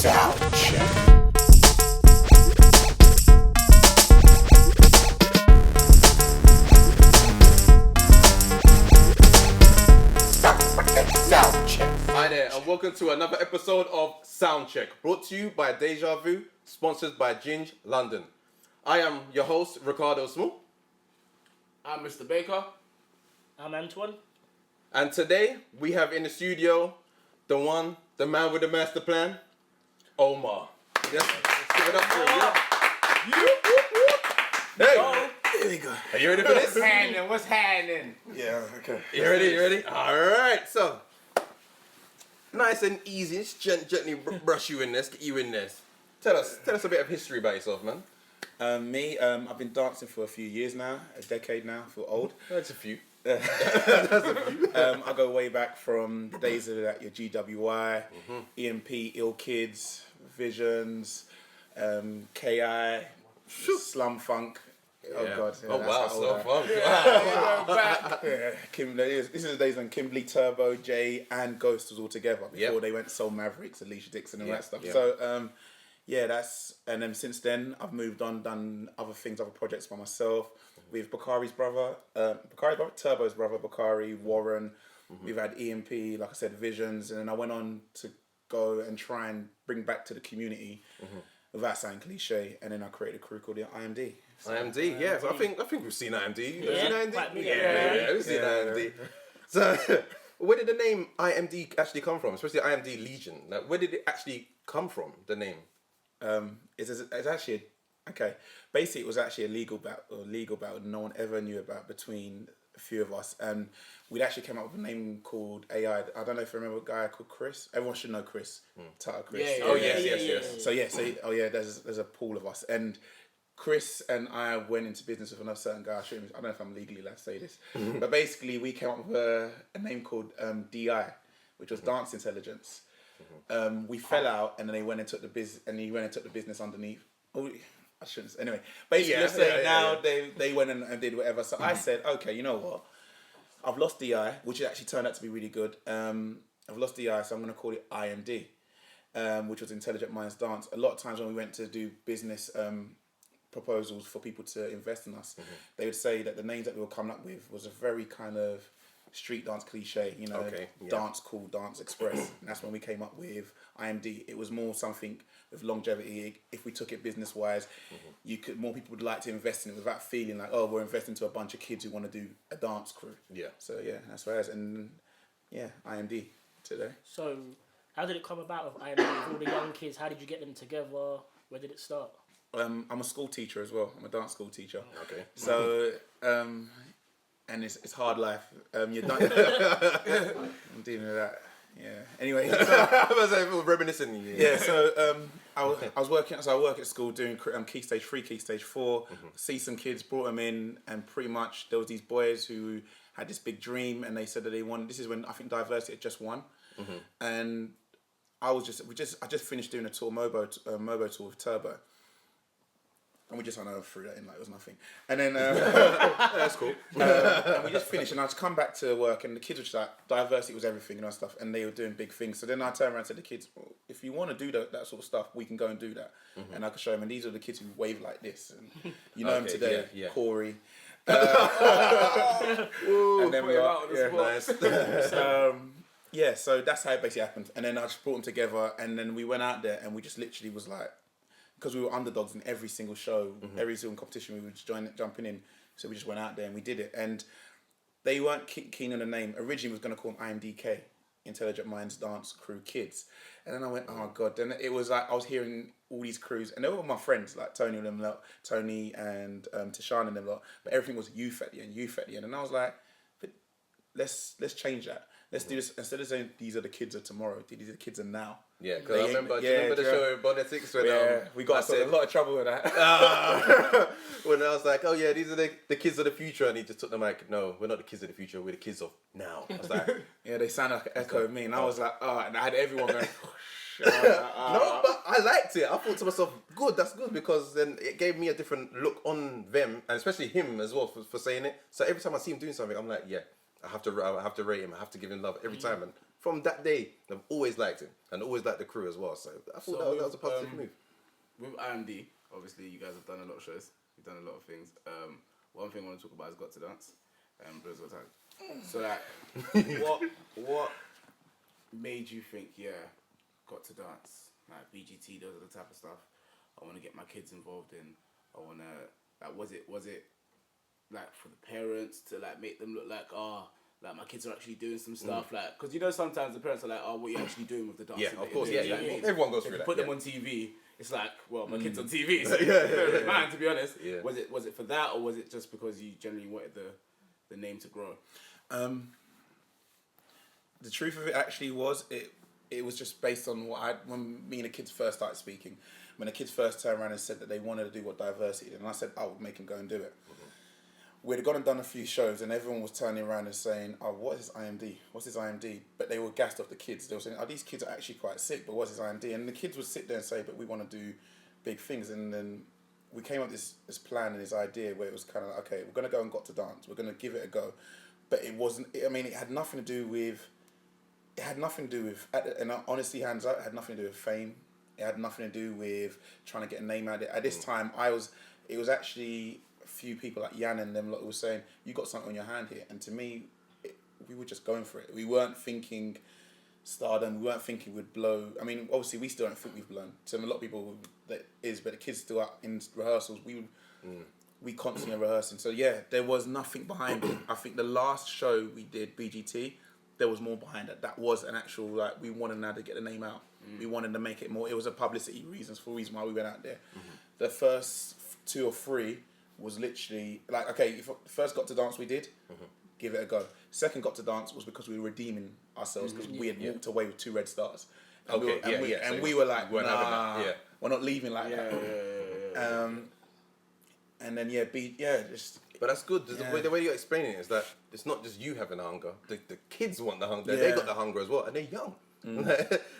Soundcheck. Hi there, and welcome to another episode of Soundcheck, brought to you by Deja, sponsored by Ginge London. I am your host, Ricardo Small. I'm Mr. Baker. I'm Antoine. And today, we have in the studio, the one, the man with the master plan, Omar. Yes, let's give it up for him. Hey, Here we go. are you ready for this? What's happening? Yeah, okay. You ready? Alright, so, nice and easy, just gently brush you in this, get you in this. Tell us a bit of history about yourself, man. I've been dancing for a few years now, a decade now, I feel old. That's a few. I go way back from the days of like your GWI, EMP, Ill Kids, Visions, KI, Slum Funk. Oh Yeah. God! Yeah, Oh that's wow, how old so I am. fun. We're back. Yeah, this is the days when Kimberly, Turbo, Jay, and Ghost was all together before Yep. they went Soul Mavericks, Alicia Dixon, and all Yeah, that stuff. yeah. So, and then since then I've moved on, done other things, other projects by myself with Bakari's brother, Turbo's brother, Bakari, Warren. We've had EMP, like I said, Visions, and then I went on to go and try and bring back to the community without sounding cliche, and then I created a crew called the IMD. IMD, yeah. So I think we've seen IMD. You've Yeah, seen IMD? quite big, Yeah, we've seen Yeah. IMD. So, where did the name IMD actually come from? Especially IMD Legion. Like, where did it actually come from? The name. It's actually okay. Basically, it was actually a legal battle no one ever knew about between a few of us, and we'd actually came up with a name called AI. I don't know if you remember a guy called Chris. Everyone should know Chris. Tata Chris. Yeah, Oh yeah, yes. There's a pool of us, and Chris and I went into business with another certain guy. I don't know if I'm legally allowed to say this, but basically we came up with a name called DI, which was Dance Intelligence. We fell out, and then they went and took the business underneath. Oh, I shouldn't. Anyway, basically, let's say they went and did whatever. So I said, okay, you know what? I've lost DI, which actually turned out to be really good. I've lost DI, so I'm going to call it IMD, which was Intelligent Minds Dance. A lot of times when we went to do business proposals for people to invest in us, they would say that the names that we were coming up with was a very kind of street dance cliche, dance cool, dance express. And that's when we came up with IMD. It was more something with longevity. If we took it business wise, more people would like to invest in it without feeling like, oh, we're investing to a bunch of kids who want to do a dance crew. Yeah. So yeah, that's what it is. And yeah, IMD today. So, how did it come about with IMD with all the young kids? How did you get them together? Where did it start? I'm a school teacher as well. I'm a dance school teacher. Okay. So, and it's hard life. You're done. I'm dealing with that. Yeah. Anyway. I was reminiscing. Yeah. So I was working. So I work at school doing key stage 3, key stage 4. See some kids, brought them in, and pretty much there was these boys who had this big dream, and they said that they wanted. This is when I think diversity had just won, and I just finished doing a tour, Mobo tour with Turbo. And we just threw that in like it was nothing. And then That's cool. and we just finished, and I just come back to work, and the kids were just like, diversity was everything and all that stuff, and they were doing big things. So then I turned around and said to the kids, well, if you want to do that sort of stuff, we can go and do that. And I could show them, and these are the kids who wave like this, and you know them today, Corey. And then we are, Nice. so that's how it basically happened. And then I just brought them together, and then we went out there, and we just literally was like, because we were underdogs in every single show, every single competition, we were just jumping in. So we just went out there and we did it. And they weren't keen on the name. Originally, we was going to call them IMDK, Intelligent Minds Dance Crew Kids. And then I went, oh God. Then it was like, I was hearing all these crews, and they were my friends, like Tony and them lot, Tony and Tashan and them lot. But everything was youth at the end. And I was like, but let's change that. Let's do this, instead of saying these are the kids of tomorrow, these are the kids of now. Yeah, because I remember, do you remember the show Bonetics when we got in a lot of trouble with that. When I was like, oh yeah, these are the kids of the future, and he just took the mic. No, we're not the kids of the future, we're the kids of now. I was like, yeah, they sound like an echo of me, and I was like, oh, and I had everyone going. No, but I liked it. I thought to myself, good, that's good, because then it gave me a different look on them, and especially him as well for saying it. So every time I see him doing something, I'm like, yeah, I have to rate him. I have to give him love every time, and from that day, I've always liked him and always liked the crew as well. So I thought that was a positive move. With IMD, obviously you guys have done a lot of shows. You've done a lot of things. One thing I want to talk about is Got to Dance and Blues Got Tag. So like, what made you think, Got to Dance, like BGT, those are the type of stuff I want to get my kids involved in. I want to, like, was it like for the parents to like make them look like, like my kids are actually doing some stuff, like, because you know sometimes the parents are like, what are you actually doing with the dance? Yeah, of course, yeah. Everyone goes through that. Put them on TV. It's like, well, my kid's on TV, so mine, to be honest. Yeah. Was it for that, or was it just because you generally wanted the name to grow? The truth of it actually was, it was just based on when me and the kids first started speaking, when the kids first turned around and said that they wanted to do what diversity did, and I said I would make them go and do it. We'd gone and done a few shows, and everyone was turning around and saying, what is IMD? What's his IMD? But they were gassed off the kids. They were saying, these kids are actually quite sick, but what's his IMD? And the kids would sit there and say, but we want to do big things. And then we came up with this plan and this idea where it was kind of like, okay, we're going to go and Got to Dance. We're going to give it a go. But it wasn't, it had nothing to do with, and honestly, hands up, it had nothing to do with fame. It had nothing to do with trying to get a name out of it. At this time, it was actually a few people like Jan and them who were saying, you got something on your hand here. And to me, we were just going for it. We weren't thinking stardom. We weren't thinking we'd blow. I mean, obviously, we still don't think we've blown. To a lot of people, that is, but the kids still are in rehearsals. We constantly rehearsing. So yeah, there was nothing behind it. I think the last show we did, BGT, there was more behind it. That was an actual, like, we wanted now to get the name out. We wanted to make it more. It was a publicity reason why we went out there. The first 2 or 3 was literally like, okay, if first Got to Dance we did, give it a go. Second Got to Dance was because we were redeeming ourselves because we had walked away with 2 red stars. And we were like, nah, we're not leaving like that. And then just. But that's good. The way you're explaining it is that it's not just you having a hunger. The kids want the hunger. They got the hunger as well, and they're young.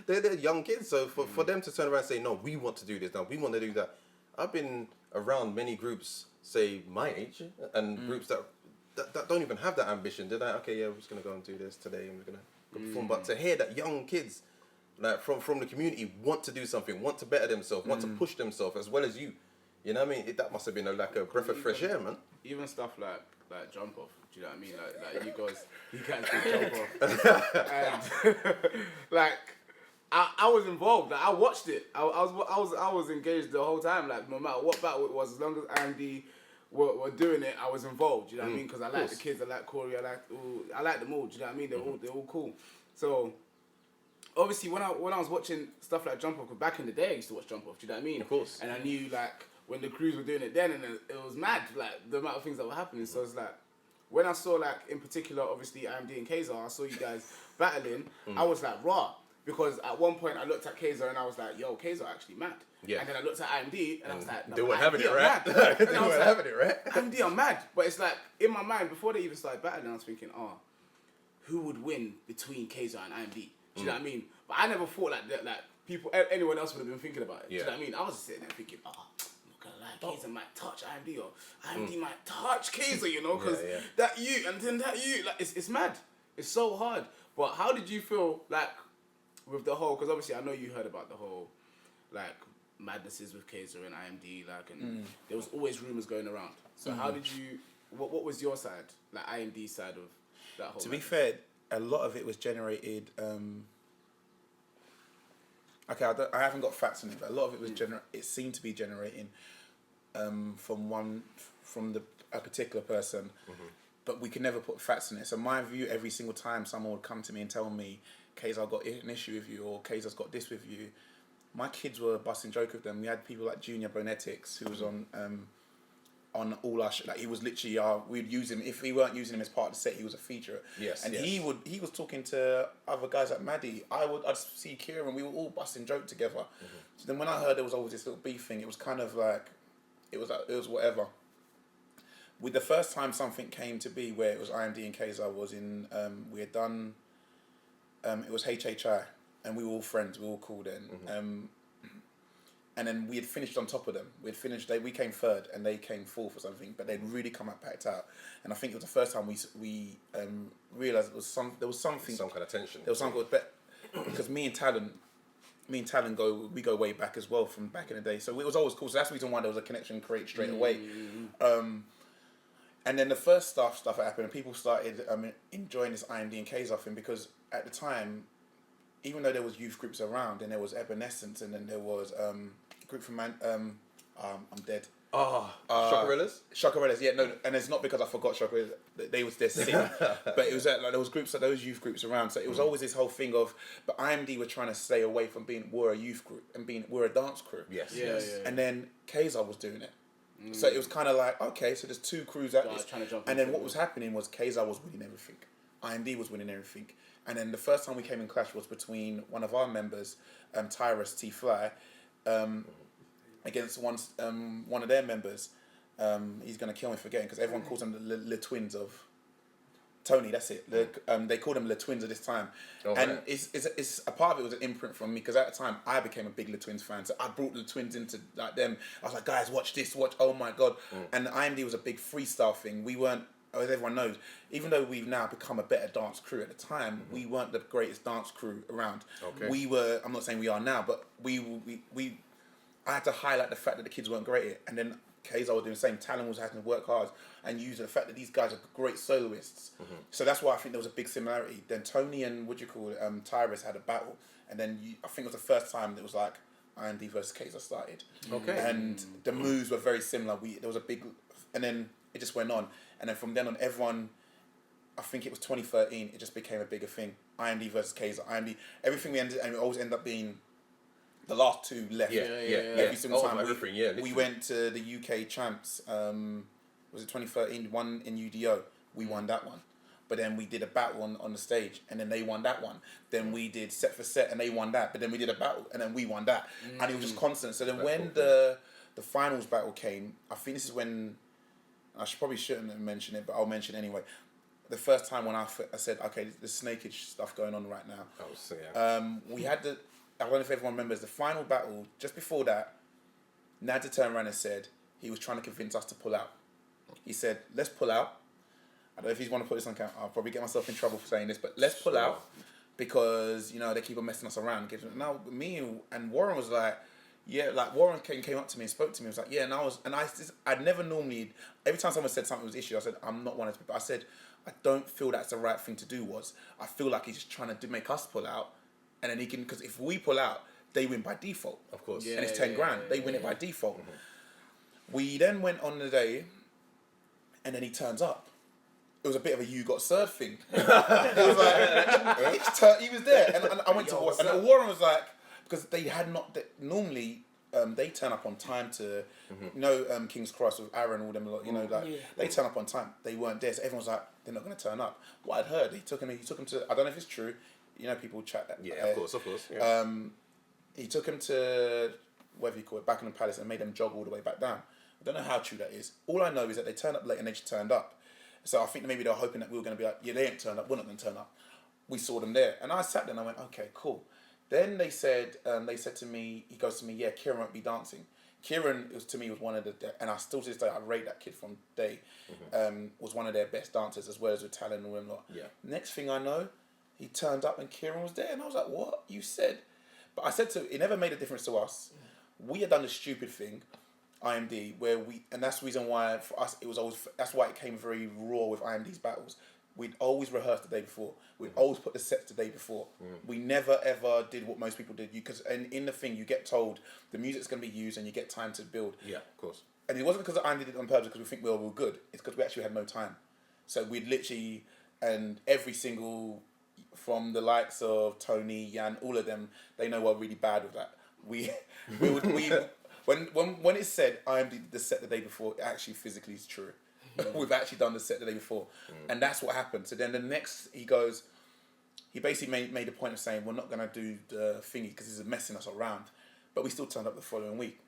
They're young kids. So for them to turn around and say, no, we want to do this now. We want to do that. I've been around many groups, say my age, and groups that don't even have that ambition. They're like, okay, we're just gonna go and do this today, and we're gonna go perform. But to hear that young kids, like from the community, want to do something, want to better themselves, want to push themselves as well as you. You know what I mean? That must have been like a breath of fresh air, man. Even stuff like jump off. Do you know what I mean? Like you guys did jump off. And like I was involved. Like, I watched it. I was engaged the whole time. Like no matter what battle it was, as long as IMD were doing it, I was involved. Do you know what I mean? Because I like the kids. I like Corey. I like them all. Do you know what I mean? They're all cool. So obviously when I was watching stuff like jump off, because back in the day I used to watch jump off. Do you know what I mean? Of course. And I knew like when the crews were doing it then, and it was mad, like the amount of things that were happening. So it's like when I saw, like, in particular, obviously IMD and Kayzar, I saw you guys battling. I was like, raw, because at one point I looked at Kayzar and I was like, yo, Kayzar actually mad. Yeah. And then I looked at IMD and I was like, no, they weren't having it, right? They weren't having it, right? IMD, I'm mad. But it's like in my mind before they even started battling, I was thinking, who would win between Kayzar and IMD? Do you know what I mean? But I never thought like that. Like anyone else would have been thinking about it. Do you know what I mean? I was just sitting there thinking, Kayzar might touch IMD, or IMD might touch Kayzar, you know, because that you and then that you, like, it's mad. It's so hard. But how did you feel, like, with the whole, because obviously I know you heard about the whole, like, madnesses with Kayzar and IMD, like, and there was always rumours going around. So how did you, what was your side, like IMD's side of that whole? To be fair, a lot of it was generated, okay, I haven't got facts on it, but a lot of it was it seemed to be generating from a particular person, but we could never put facts in it. So my view, every single time someone would come to me and tell me, Kayzar got an issue with you, or Kayzar's got this with you, my kids were busting joke with them. We had people like Junior Bonetics, who was on all our like he was literally we'd use him if we weren't using him as part of the set. He was a feature. He was talking to other guys like Maddie. I'd see Kieran. We were all busting joke together. So then when I heard there was always this little beef thing, it was kind of like it was whatever. With the first time something came to be where it was IMD and Kayzar was in we had done it was HHI and we were all friends. We were all cool then. and then we had finished on top of them. We came third and they came fourth or something, but they'd really come out packed out. And I think it was the first time we realised there was something. Some kind of tension. There was something, because me and Talon go way back as well from back in the day. So it was always cool. So that's the reason why there was a connection created straight away. And then the first stuff that happened, and people started enjoying this IMD and Kayzar thing, because at the time, even though there was youth groups around, and there was Evanescence, and then there was a group from I'm dead. Chocorelas, yeah, no, and it's not because I forgot Chocorelas, they was their sin, but it was like there was those youth groups around, so it was always this whole thing of, but IMD were trying to stay away from we're a youth group and we're a dance crew. Yes. And then Kayzar was doing it. So it was kind of like, okay, so there's two crews at this, and then what was happening was Kayzar was winning everything, IMD was winning everything, and then the first time we came in clash was between one of our members, Tyrus T Fly, against one of their members. He's gonna kill me for forgetting, because everyone calls them the twins of Tony. That's it. They call them the twins at this time, and it's a part of it was an imprint from me, because at the time I became a big Le Twins fan, so I brought the twins into like them. I was like, guys, watch this, oh my god. And IMD was a big freestyle thing. We weren't, as everyone knows, even though we've now become a better dance crew, at the time we weren't the greatest dance crew around. We were, I'm not saying we are now, but I had to highlight the fact that the kids weren't great at it. And then Kayzar was doing the same. Talon was having to work hard and use the fact that these guys are great soloists. So that's why I think there was a big similarity. Then Tony and Tyrus had a battle, and then I think it was the first time that was like IMD versus Kayzar started. And the moves were very similar. There was a big, and then it just went on. And then from then on, everyone, I think it was 2013, it just became a bigger thing. IMD versus Kayzar. IMD, everything we ended, and it always ended up being the last two left. Every single time. We went to the UK champs. Was it 2013? One in UDO. We won that one. But then we did a battle on the stage, and then they won that one. Then we did set for set, and they won that. But then we did a battle, and then we won that. And it was just constant. So then when the finals battle came, I think this is when, I shouldn't have mentioned it, but I'll mention it anyway. The first time when I said, okay, there's snakeage stuff going on right now. We had I don't know if everyone remembers the final battle. Just before that, Nader turned around and said he was trying to convince us to pull out. He said, let's pull out. I don't know if he's want to put this on camera. I'll probably get myself in trouble for saying this, but let's pull out, because they keep on messing us around. Now me and Warren was like, yeah, like Warren came up to me and spoke to me. He was like, yeah, I'd never normally, every time someone said something was an issue, I said, I'm not one of those people. I said, I don't feel that's the right thing to do. I feel like he's just trying to make us pull out. And then he can, because if we pull out, they win by default. Of course. And it's 10 grand. They win it by default. We then went on the day, and then he turns up. It was a bit of a you got served thing. It was like, he was there. And I went to Warren. And Warren was like, because they had not, normally, they turn up on time to, King's Cross with Aaron, all them, they turn up on time. They weren't there. So everyone's like, they're not going to turn up. What I'd heard, he took him to, I don't know if it's true, people chat that. Yeah, of course. Yeah. He took him to, whatever you call it, Buckingham Palace, and made them jog all the way back down. I don't know how true that is. All I know is that they turned up late and they just turned up. So I think maybe they were hoping that we were going to be like, yeah, they ain't turned up, we're not going to turn up. We saw them there. And I sat there and I went, okay, cool. Then they said to me, he goes to me, yeah, Kieran won't be dancing. Kieran, was one of and I still to this day, I rate that kid from day, was one of their best dancers, as well as with talent and all them lot. Yeah. Next thing I know, he turned up and Kieran was there. And I was like, what? You said? But I said it never made a difference to us. We had done the stupid thing, IMD, and that's the reason why for us, that's why it came very raw with IMD's battles. We'd always rehearse the day before. We'd always put the sets the day before. We never ever did what most people did. And in the thing, you get told the music's going to be used and you get time to build. Yeah, of course. And it wasn't because IMD did it on purpose because we think we were good. It's because we actually had no time. So we'd literally, and every single, from the likes of Tony, Jan, all of them, they know we're really bad with that. When it's said IMD did the set the day before, it actually physically is true. We've actually done the set the day before. And that's what happened. So then the next, he basically made a point of saying, we're not going to do the thingy because this is messing us around. But we still turned up the following week.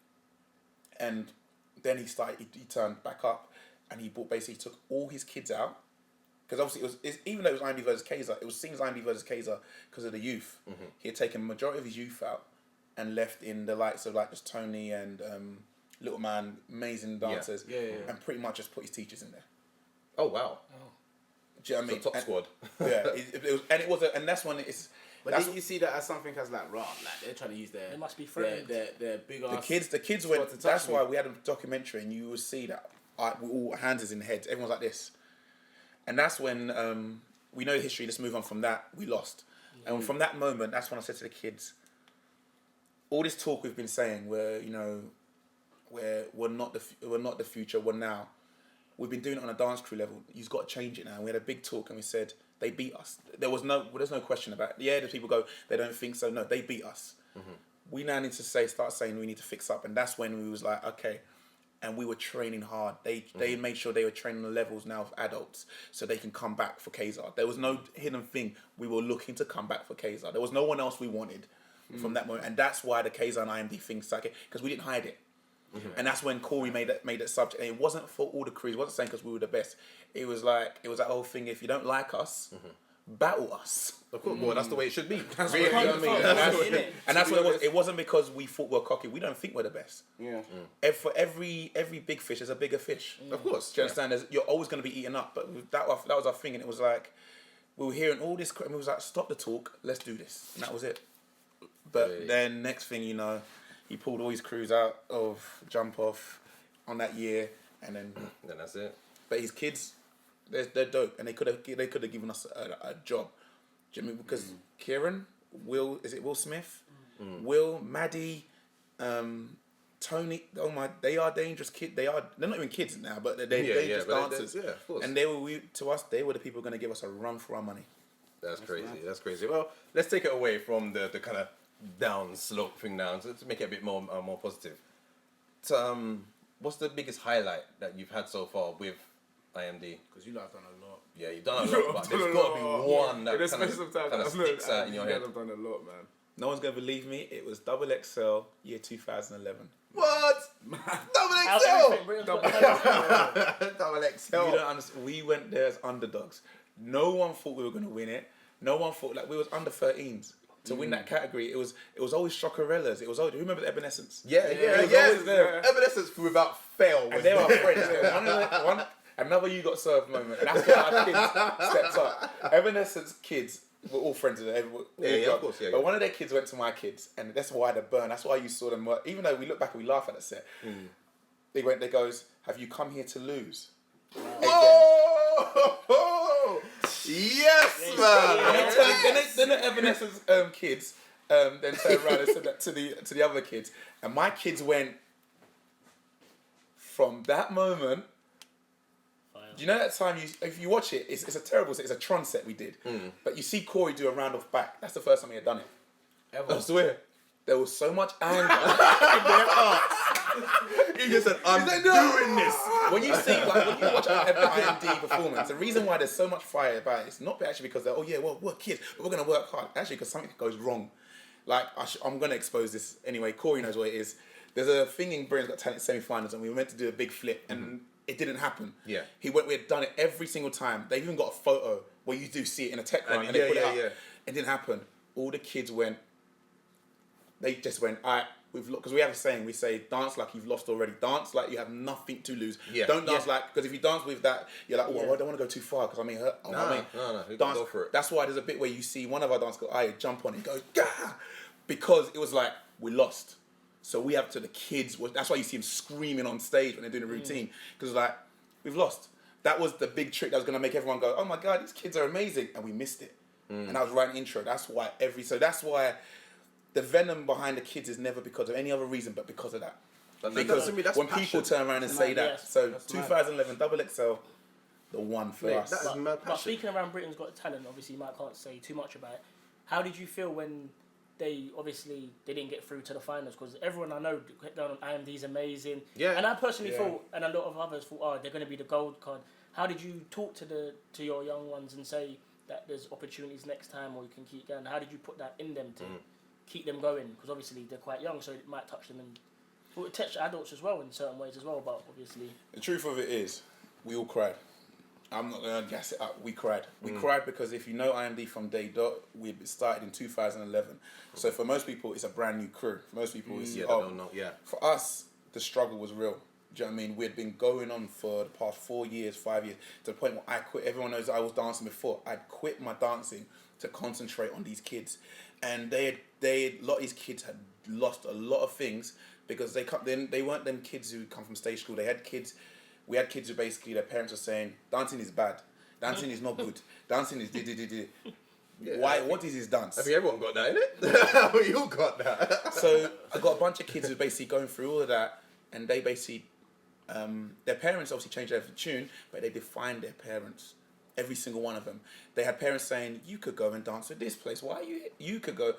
And then he turned back up and he took all his kids out. Because obviously, even though it was IMD versus Kayzar, it was seen as IMD versus Kayzar because of the youth. He had taken the majority of his youth out and left in the likes of like just Tony and Little Man, amazing dancers, and pretty much just put his teachers in there. Oh wow! Do you know what I mean? Top squad. It was, and that's when it's. But did you see that as something as like like they're trying to use their? They must be threatened. Their big ass. The kids went. That's why we had a documentary, and you will see that we all hands is in heads. Everyone's like this, and that's when we know the history. Let's move on from that. We lost, and from that moment, that's when I said to the kids, all this talk we've been saying, where we're not the future. We're now. We've been doing it on a dance crew level. You've got to change it now. We had a big talk, and we said they beat us. There's no question about it. Yeah, the people go, they don't think so. No, they beat us. We now need to start saying we need to fix up, and that's when we was like, okay. And we were training hard. They made sure they were training the levels now of adults, so they can come back for Kayzar. There was no hidden thing. We were looking to come back for Kayzar. There was no one else we wanted from that moment, and that's why the Kayzar and IMD thing started, because we didn't hide it. And that's when Corey made that subject. And it wasn't for all the crews. It wasn't saying because we were the best. It was that whole thing. If you don't like us, battle us. Of course, well, that's the way it should be. That's really, what I mean. And that's what it was. It wasn't because we thought we were cocky. We don't think we're the best. Yeah. For every big fish, there's a bigger fish. Of course. Do you understand? You're always going to be eaten up. But that was our thing. And it was like, we were hearing all this. And we was like, stop the talk. Let's do this. And that was it. But then next thing you know, he pulled all his crews out of Jump Off on that year, and then that's it. But his kids, they're dope, and they could have given us a job. Do you know what I mean? Because Kieran, Will Smith, Will, Maddie, Tony. Oh my, they are dangerous kids. They're not even kids now, but they're dangerous dancers. Yeah, of course. And they were the people going to give us a run for our money. That's crazy. Nice. That's crazy. Well, let's take it away from the kind of down slope thing now, so to make it a bit more positive. What's the biggest highlight that you've had so far with IMD? Because you lot have done a lot. Yeah, you've done a lot, but there's got to be one that kind of sticks out in your head. I've done a lot, man. No one's gonna believe me. It was XXL year 2011. What? XXL. Double XL. You don't understand. We went there as underdogs. No one thought we were gonna win it. No one thought we was under 13s. To win that category, it was always Chocorellas. It was always, who remember Evanescence? Yeah. Always there. Evanescence without fail. And they were friends. Another You Got Served moment. And that's why our kids stepped up. Evanescence kids were all friends with them. Yeah, of course, yeah. But one of their kids went to my kids, and that's why they burn. That's why you saw them. Even though we look back and we laugh at the set, they goes, "Have you come here to lose?" Oh! Yes, man. Then the Evanescence kids then turned around and said that to the other kids, and my kids went from that moment. Do you know that time? If you watch it, it's a terrible set. It's a Tron set we did, but you see Corey do a round off back. That's the first time he had done it. Ever. I swear, there was so much anger in their hearts. He just said, "I'm doing this." When you watch an IMD performance, the reason why there's so much fire about it, it's not actually because we're kids, but we're gonna work hard. Actually, because something goes wrong. Like I'm gonna expose this anyway. Corey knows what it is. There's a thing in Britain's Got Talent semi-finals, and we were meant to do a big flip, and it didn't happen. Yeah. We had done it every single time. They've even got a photo where you do see it in a tech run, and they put it up. Yeah. It didn't happen. All the kids went. They just went, all right, we've lost, because we have a saying, we say, dance like you've lost already. Dance like you have nothing to lose. Yeah. Don't dance like, because if you dance with that, you're like, I don't want to go too far, because No, dance, go for it. That's why there's a bit where you see one of our dancers go, jump on it, go, gah! Because it was like, we lost. So we have to, the kids, that's why you see them screaming on stage when they're doing a routine, because like, we've lost. That was the big trick that was going to make everyone go, oh my God, these kids are amazing, and we missed it. And I was writing intro, that's why the venom behind the kids is never because of any other reason but because of that. Because when people turn around and say that, so 2011 XXL, the one for us. That is mad passion. But speaking around Britain's Got Talent, obviously Mike can't say too much about it. How did you feel when they didn't get through to the finals? Because everyone I know down on IMD is amazing. Yeah. And I personally thought, and a lot of others thought, they're going to be the gold card. How did you talk to your young ones and say that there's opportunities next time or you can keep going? How did you put that in them to keep them going? Because obviously they're quite young, so it might touch them, and it touched adults as well in certain ways as well. But obviously, the truth of it is, we all cried. I'm not gonna gas it up. We cried. We cried because if you know IMD from day dot, we started in 2011. So for most people, it's a brand new crew. For most people, it's they don't know. Yeah. For us, the struggle was real. Do you know what I mean? We had been going on for the past 4 years, 5 years, to the point where I quit. Everyone knows I was dancing before. I'd quit my dancing to concentrate on these kids, and a lot of these kids had lost a lot of things because they weren't them kids who come from stage school. They had kids. We had kids who basically their parents were saying dancing is bad, dancing is not good, dancing is Yeah, why? What is his dance? I think everyone got that, innit? We all got that. So I got a bunch of kids who basically going through all of that, and they basically, their parents obviously changed their tune, but they defined their parents. Every single one of them. They had parents saying, "You could go and dance at this place. Why are you here? You could go."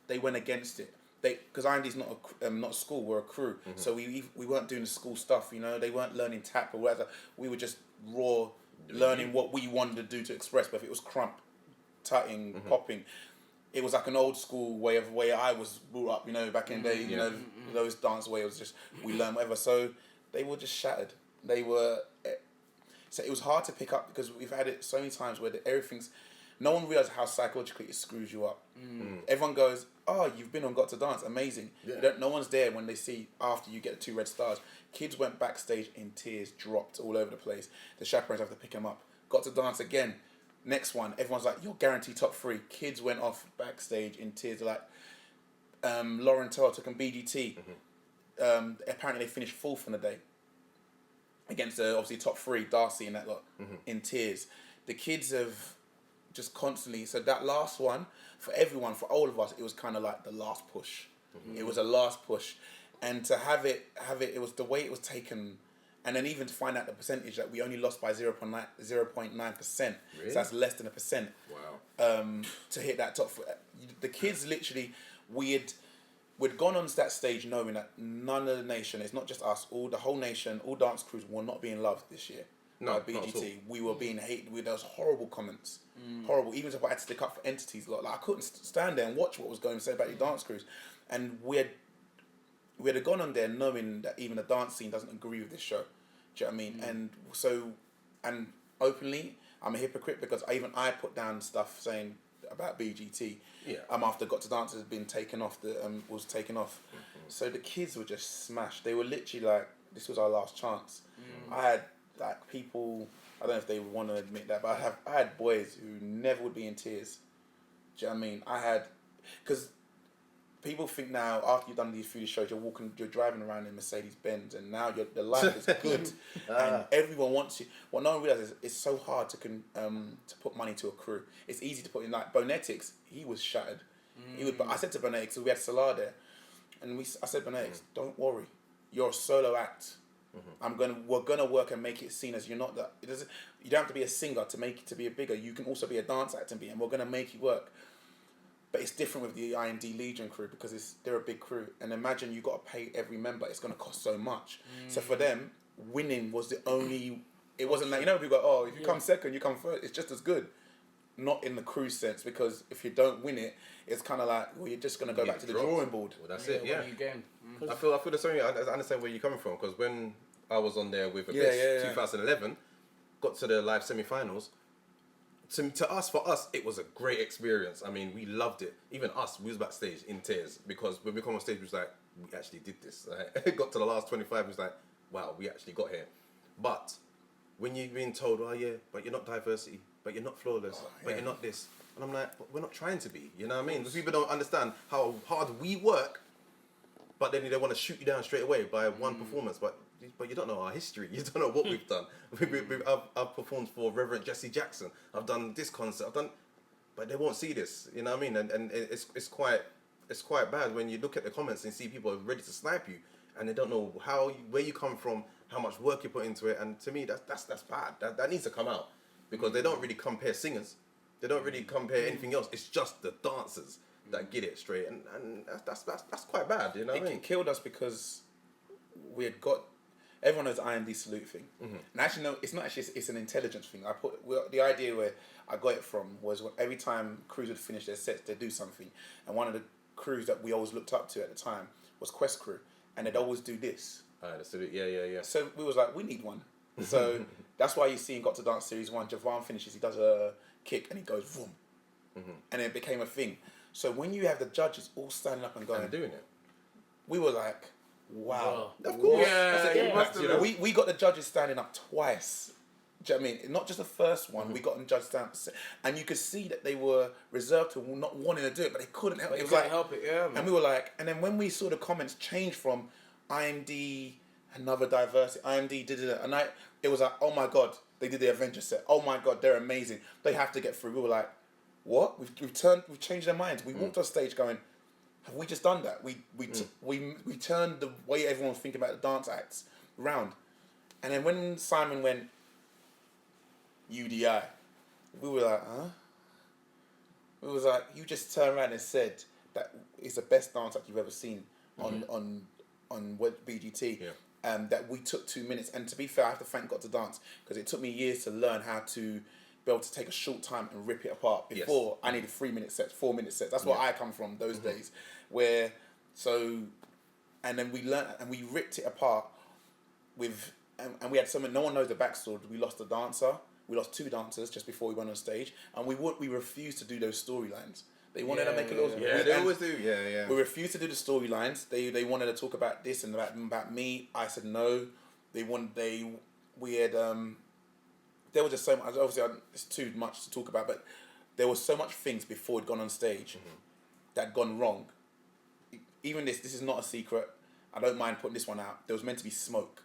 They went against it. Because IMD's not a school, we're a crew. So we weren't doing the school stuff, you know. They weren't learning tap or whatever. We were just raw, learning what we wanted to do to express. But if it was crump, tutting, popping, it was like an old school way I was brought up, you know, back in the day. You know, those dance way was just we learn whatever. So they were just shattered. They were. So it was hard to pick up because we've had it so many times where everything's. No one realizes how psychologically it screws you up. Everyone goes, "Oh, you've been on Got to Dance, amazing." Yeah. No one's there when they see after you get the 2 red stars. Kids went backstage in tears, dropped all over the place. The chaperones have to pick them up. Got to Dance again. Next one, everyone's like, "You're guaranteed top 3." Kids went off backstage in tears. Like Lauren Todd took on BGT. Apparently they finished 4th in the day against obviously top 3, Darcy and that lot, in tears. The kids have just constantly. So that last one, for everyone, for all of us, it was kind of like the last push. It was a last push, and to have it, it was the way it was taken, and then even to find out the percentage that we only lost by 0.9%. Really? So that's less than 1%. Wow. To hit that top, the kids literally, we'd gone on that stage knowing that none of the nation, it's not just us, the whole nation, all dance crews were not being loved this year. No, by BGT. We were being hated. There was horrible comments. Horrible. Even if I had to stick up for entities, like I couldn't stand there and watch what was going to say about the dance crews. And we had gone on there knowing that even the dance scene doesn't agree with this show. Do you know what I mean? And so, and openly, I'm a hypocrite because I put down stuff saying about BGT. Yeah. After Got to Dance has been taken off, was taken off. So the kids were just smashed. They were literally like, this was our last chance. I had like people, I don't know if they want to admit that, but I had boys who never would be in tears. Do you know what I mean? Because people think now after you've done these 3D shows, you're driving around in Mercedes Benz, and now the life is good, and everyone wants you. What no one realizes is it's so hard to put money to a crew. It's easy to put in like Bonetics. He was shattered. But I said to Bonetics, we had Salah there, and I said Bonetics, don't worry, you're a solo act. We're gonna work and make it seen as you're not that. You don't have to be a singer to make it to be a bigger. You can also be a dance act and we're gonna make it work. But it's different with the IMD Legion crew because they're a big crew. And imagine you got to pay every member. It's gonna cost so much. So for them, winning was the only. It wasn't like people go, "Oh, if you come second, you come first." It's just as good. Not in the crew sense, because if you don't win it, it's kind of like, well, you're just gonna go back to the drawing board. Well, that's it. Yeah. I feel the same. I understand where you're coming from, because when I was on there with Abyss, 2011, got to the live semi-finals. For us, it was a great experience. I mean, we loved it. Even us, we was backstage in tears, because when we come on stage, we was like, we actually did this. Got to the last 25, we was like, wow, we actually got here. But when you've been told, oh yeah, but you're not diversity, but you're not flawless, but you're not this, and I'm like, but we're not trying to be. You know what I mean? People don't understand how hard we work, but then they want to shoot you down straight away by one performance. But you don't know our history. You don't know what we've done. I've performed for Reverend Jesse Jackson. I've done this concert. But they won't see this. You know what I mean? And it's quite bad when you look at the comments and see people are ready to snipe you, and they don't know where you come from, how much work you put into it. And to me, that's bad. That needs to come out, because they don't really compare singers. They don't really compare anything else. It's just the dancers that get it straight, and that's quite bad. You know what I mean? It killed us because we had got. Everyone knows IMD salute thing, and actually no, it's not actually. It's an intelligence thing. The idea where I got it from was every time crews would finish their sets, they'd do something, and one of the crews that we always looked up to at the time was Quest Crew, and they'd always do this. The salute, yeah. So we was like, we need one. So That's why you see in Got to Dance Series 1, Javon finishes, he does a kick and he goes boom. And it became a thing. So when you have the judges all standing up and going, And doing it. we were like, wow. Of course. Yeah, We got the judges standing up twice. Do you know what I mean? Not just the first one, we got them judges standing up. And you could see that they were reserved to not wanting to do it, but they couldn't help it. It was like, help it, yeah. Man. and we were like, and then when we saw the comments change from IMD, another diversity, IMD did it, and it was like, oh my God, they did the Avengers set. Oh my God, they're amazing. They have to get through. We were like, what? We've changed their minds. We walked off stage going, have we just done that? We turned the way everyone was thinking about the dance acts round. And then when Simon went UDI, we were like, huh? It was like, you just turned around and said that it's the best dance act you've ever seen on BGT. Yeah. That we took 2 minutes. And to be fair, I have to thank God to dance, because it took me years to learn how to be able to take a short time and rip it apart. Before, I needed 3 minute sets, 4 minute sets. That's where I come from those days. And then we learned and we ripped it apart with, and we had someone, no one knows the backstory. We lost a dancer. We lost 2 dancers just before we went on stage, and we refused to do those storylines. They wanted to make a little. Yeah, they always do. Yeah. We refused to do the storylines. They wanted to talk about this and about me. I said no. We had there was just so much. Obviously, it's too much to talk about, but there was so much things before we'd gone on stage that had gone wrong. Even this is not a secret. I don't mind putting this one out. There was meant to be smoke.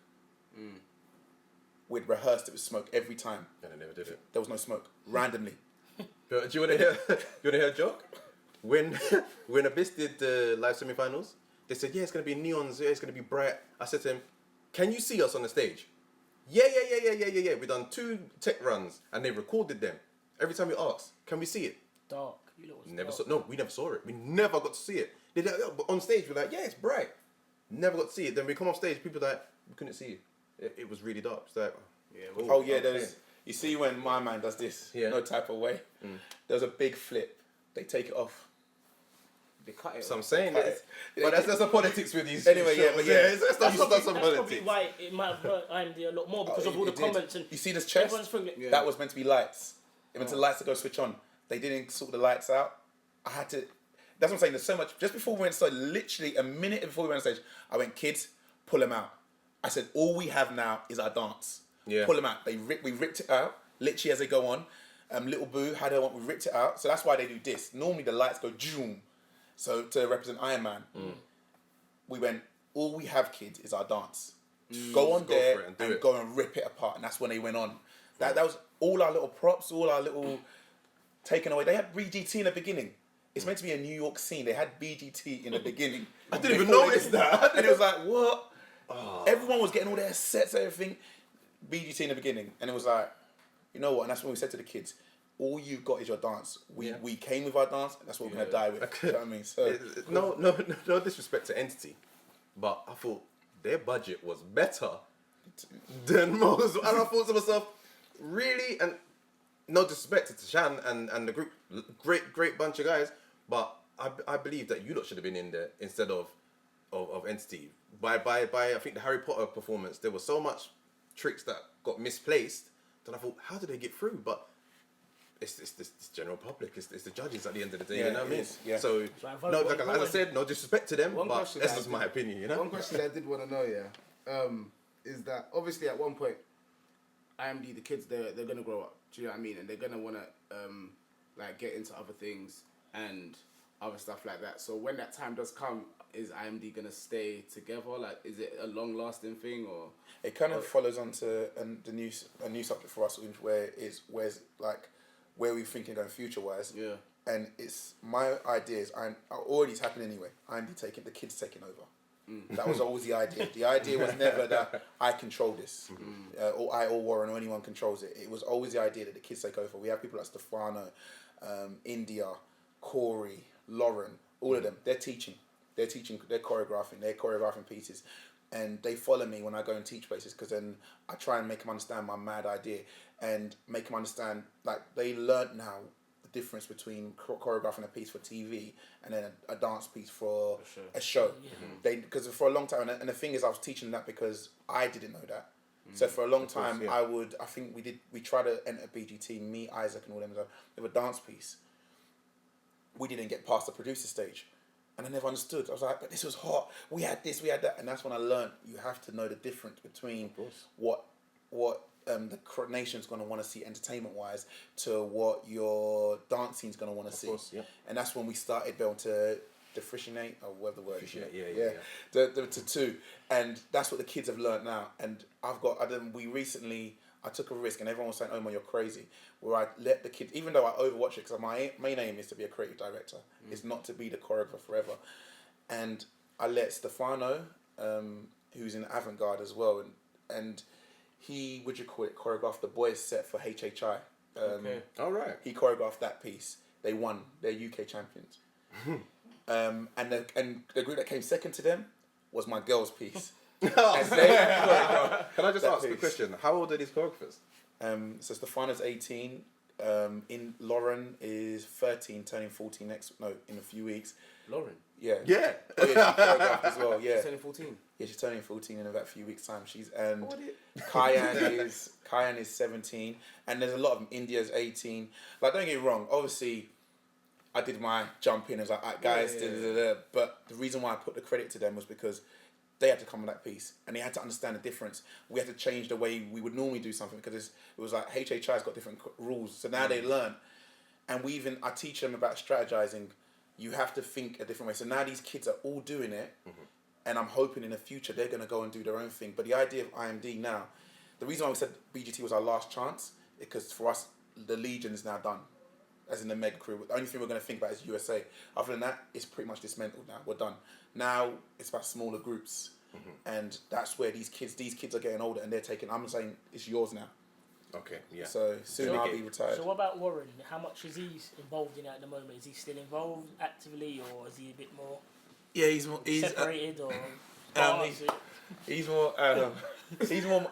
We'd rehearsed it with smoke every time. And I never did it. There was no smoke. Randomly. But do you want to hear? You want to hear a joke? When Abyss did the live semi-finals, they said, "Yeah, it's gonna be neons. Yeah, it's gonna be bright." I said to him, "Can you see us on the stage?" Yeah. We done 2 tech runs and they recorded them. Every time we asked, "Can we see it?" Dark. You know, Never saw. No, we never saw it. We never got to see it. They did, but on stage, we're like, "Yeah, it's bright." Never got to see it. Then we come off stage, people are like, "We couldn't see it. It was really dark." It's like, There's. You see when my man does this, no type of way. There's a big flip. They take it off. They cut it. So I'm saying that. But that's the politics with these. Anyway, shows. That's probably why it might have hurt IMD a lot more, because of all the comments and you see this chest. That was meant to be lights. It meant to lights to go switch on. They didn't sort the lights out. I had to. That's what I'm saying. There's so much. Just before we went on stage, literally a minute before we went on stage, I went, "Kids, pull them out." I said, "All we have now is our dance. Yeah. Pull them out." We ripped it out literally as they go on. Little Boo had her one. We ripped it out. So that's why they do this. Normally the lights go zoom. So to represent Iron Man, we went, "All we have, kids, is our dance. Go on there and go and rip it apart." And that's when they went on. That was all our little props, all our little taken away. They had BGT in the beginning. It's meant to be a New York scene. They had BGT in the beginning. I didn't even notice that. And it was like, what? Everyone was getting all their sets, everything. BGT in the beginning. And it was like, you know what? And that's when we said to the kids, all you've got is your dance. We came with our dance, and that's what we're going to die with. You know what I mean? So no disrespect to Entity, but I thought their budget was better than most. And I thought to myself, really? And no disrespect to Tashan and the group, great bunch of guys, but I believe that you lot should have been in there instead of Entity. By I think the Harry Potter performance, there was so much tricks that got misplaced that I thought, how did they get through? But it's this general public, it's the judges at the end of the day, you know what I mean? Yeah. So, no, like as I said, no disrespect to them, but that's just my opinion, you know? One question I did want to know, is that obviously at one point, IMD, the kids, they're going to grow up, do you know what I mean? And they're going to want to like get into other things and other stuff like that. So when that time does come, is IMD going to stay together? Like, is it a long-lasting thing, or...? It kind of follows on to a new subject for us, where's like where we're thinking going future-wise. Yeah. And it's my ideas. Already it's happening anyway. The kids taking over. That was always the idea. The idea was never that I control this, or Warren or anyone controls it. It was always the idea that the kids take over. We have people like Stefano, India, Corey, Lauren, all of them. They're teaching, they're choreographing pieces. And they follow me when I go and teach places, because then I try and make them understand my mad idea and make them understand, like, they learn now the difference between choreographing a piece for TV and then a dance piece for a show. Because for a long time, and the thing is, I was teaching that because I didn't know that. So for a long time, I think we tried to enter BGT, me, Isaac and all them, with a dance piece. We didn't get past the producer stage. And I never understood. I was like, but this was hot. We had this, we had that. And that's when I learned you have to know the difference between what the nation's going to want to see entertainment-wise to what your dance scene's going to want to see. And that's when we started being able to differentiate, or whatever the word is. The two. And that's what the kids have learned now. And I took a risk, and everyone was saying, Omar, you're crazy. Where I let the kids, even though I overwatch it, because my main aim is to be a creative director, is not to be the choreographer forever. And I let Stefano, who's in Avant-Garde as well, and he, choreographed the boys' set for HHI. All right. He choreographed that piece. They won. They're UK champions. And the group that came second to them was my girls' piece. Can I just ask a question? How old are these choreographers? So Stefano's 18. Lauren is 13, turning 14 in a few weeks. Lauren? Yeah. Yeah. Oh, yeah, she choreographed as well. Yeah. She's turning 14. Yeah, she's turning 14 in about a few weeks' time. Kyan is 17, and there's a lot of them. India's 18. Like, don't get me wrong. Obviously, I did my jump in. I was like, right, guys, but the reason why I put the credit to them was because they had to come with that piece, and they had to understand the difference. We had to change the way we would normally do something, because it was like HHI's got different rules. So now they learn, and I teach them about strategizing. You have to think a different way. So now these kids are all doing it, and I'm hoping in the future they're going to go and do their own thing. But the idea of IMD now, the reason why we said BGT was our last chance, because for us, the Legion is now done, as in the Meg crew. The only thing we're going to think about is USA. Other than that, it's pretty much dismantled now. We're done. Now it's about smaller groups, and that's where these kids are getting older, and they're taking. I'm saying it's yours now. Okay, yeah. So soon I'll be retired. So what about Warren? How much is he involved in it at the moment? Is he still involved actively, or is he a bit more? Yeah, he's separated, or he's more.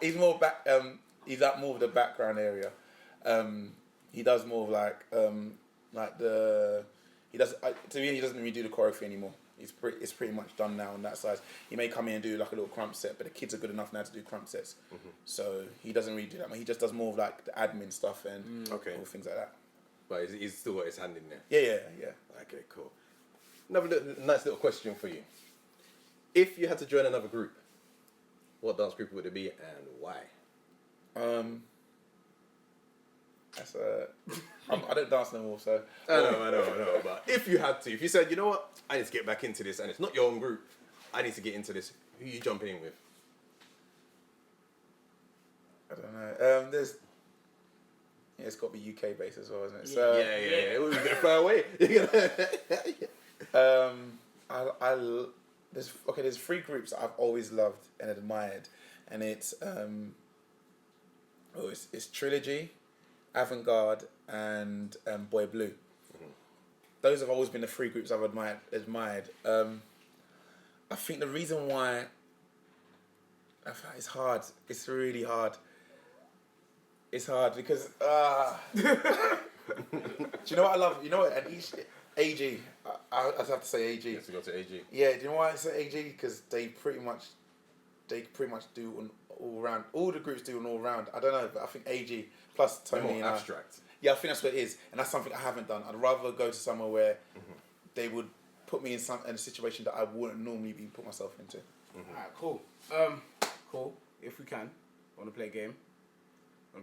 He's more back. He's at more of the background area. He does more of he doesn't really do the choreography anymore. It's pretty much done now on that side. He may come in and do like a little crump set, but the kids are good enough now to do crump sets. So he doesn't really do that. He just does more of like the admin stuff and all things like that. But he's still got his hand in there. Yeah. Okay, cool. Another nice little question for you. If you had to join another group, what dance group would it be and why? I don't dance no more, so I know. But if you had to, if you said, you know what, I need to get back into this, and it's not your own group, I need to get into this, who are you jumping in with? I don't know. It's got to be UK based as well, isn't it? So yeah. It was a bit far away. There's 3 groups that I've always loved and admired, and it's Trilogy, Avant-Garde, and Boy Blue. Those have always been the 3 groups I've admired. I think the reason why it's hard. It's really hard. It's hard because do you know what I love? You know what? And AG. I have to say AG. You have to go to AG. Yeah. Do you know why I say AG? Because they pretty much do an all round. All the groups do an all round. I don't know, but I think AG plus Tony and abstract. Yeah, I think that's what it is, and that's something I haven't done. I'd rather go to somewhere where they would put me in a situation that I wouldn't normally be put myself into. Alright, cool. Cool. If we can, want to play a game.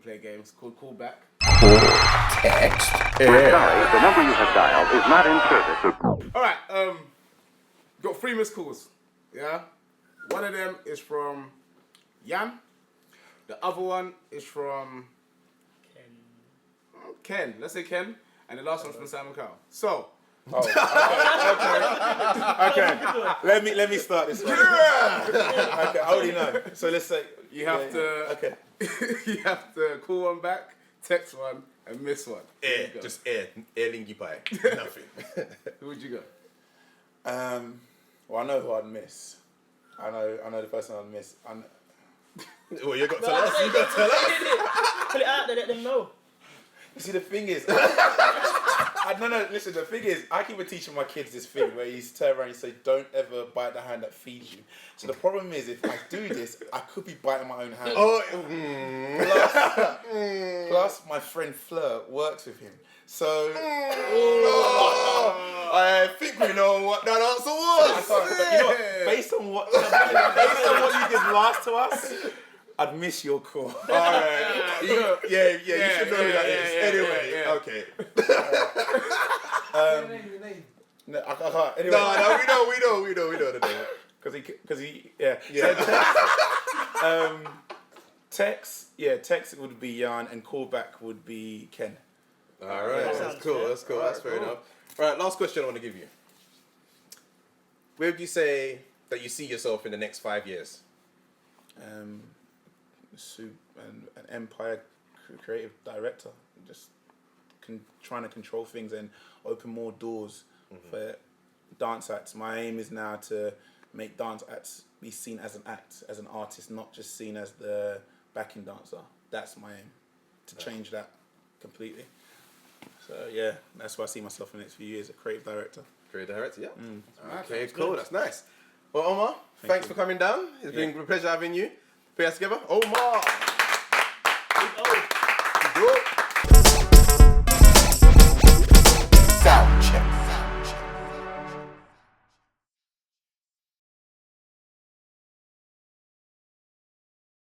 It's called Callback. Text. We're sorry, the number you have dialed is not in service. Alright, got 3 missed calls. Yeah? One of them is from Jan. The other one is from Ken. Let's say Ken. And the last one's from Simon Cowell. So. Okay. Let me start this one. Okay, I already know. So let's say you have to. Okay. You have to call one back, text one, and miss one. Air lingy pie. Nothing. Who would you go? Well, I know who I'd miss. I know the person I'd miss. Well, you got to tell us. You got to tell us. Put it out there, let them know. You see, the thing is, No, listen, the thing is, I keep on teaching my kids this thing where you turn around and say, don't ever bite the hand that feeds you. So the problem is, if I do this, I could be biting my own hand. Plus, my friend Fleur works with him. So, I think we know what that answer was. but you know what? Based on what you did last to us, I'd miss your call. All right. You should know who that is. Anyway, okay. No, I can't. Anyway. No, we know the name. Because he. Text would be Jan, and callback would be Ken. All right, that's cool. That's fair enough. All right, last question I want to give you. Where would you say that you see yourself in the next 5 years? An empire creative director, just trying to control things and open more doors for dance acts. My aim is now to make dance acts be seen as an act, as an artist, not just seen as the backing dancer. That's my aim, to change that completely. So yeah, that's why I see myself in the next few years, a creative director. Creative director, yeah. Okay, cool. That's nice. Well, Omar, thanks for coming down. It's been a pleasure having you. Put us together. Omar. Big O.